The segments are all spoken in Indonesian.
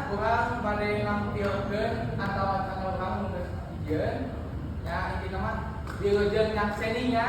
kurang pada ngampilkeun atau orang geus hijieun ya intina mah dieujeun nyakseninya.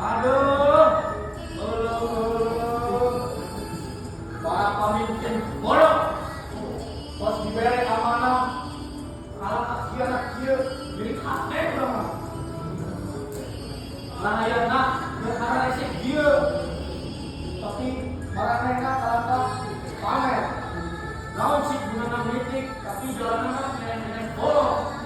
Aduh, para pemimpin bodoh, pas diberi amanah, anak kia jadi kakek dong. Lahayana berkara esek dia, tapi mereka kalahkan pamer. Naon sih gunana politik, tapi jalanana nenek bodoh.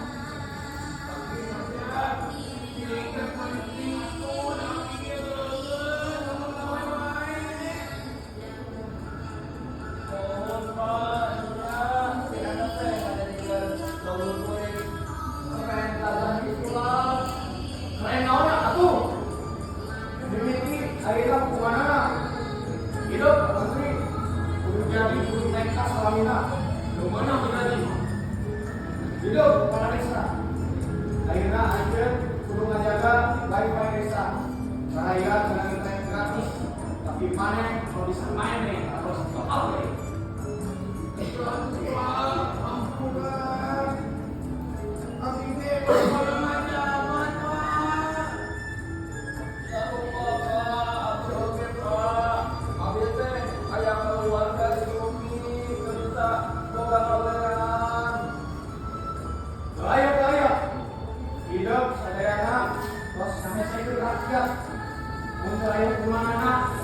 Hidup kepala desa. Akhirnya aja suruh ngajaga baik-baik desa. Raya dengan internet gratis. Tapi mana kalau bisa main nih harus total nih. Untuk ayo kemana?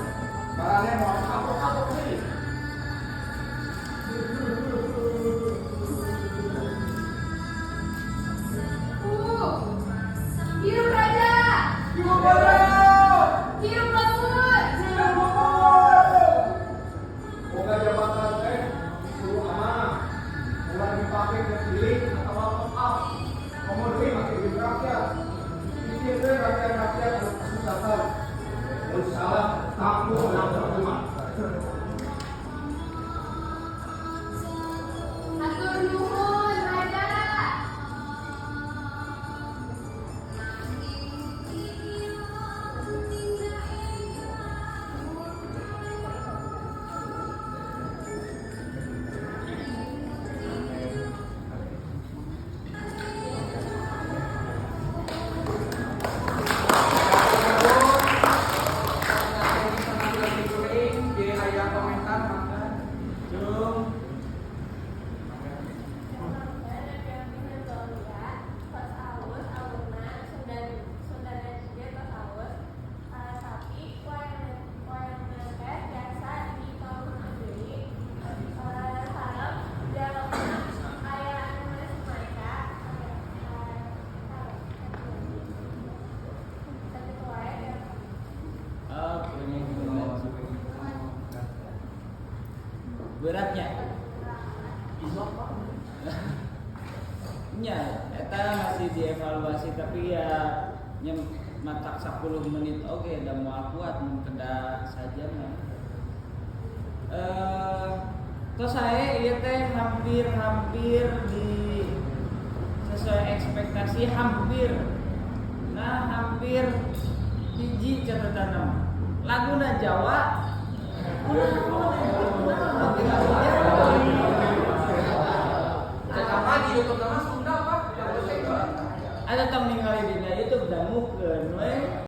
Barangnya mau kapok-kapok sih. Hidup raja! Hidup raja! Hidup bangun! Hidup bangun! Boga jabatan teh disuruh amanah. Mulai dipakai ke pilih atau apa? Kamu duit pakai duit rakyat. Ini itu rakyat harus kesusahan. Salah aku rumah. Hatur nuhun raja! Beratnya nya eta masih dievaluasi tapi ya matak 10 menit oke udah mau kuat mengkedah saja mah terus saya iya teh hampir di sesuai ekspektasi hampir hiji catatan laguna Jawa ada tam ningali dina YouTube dangukeun we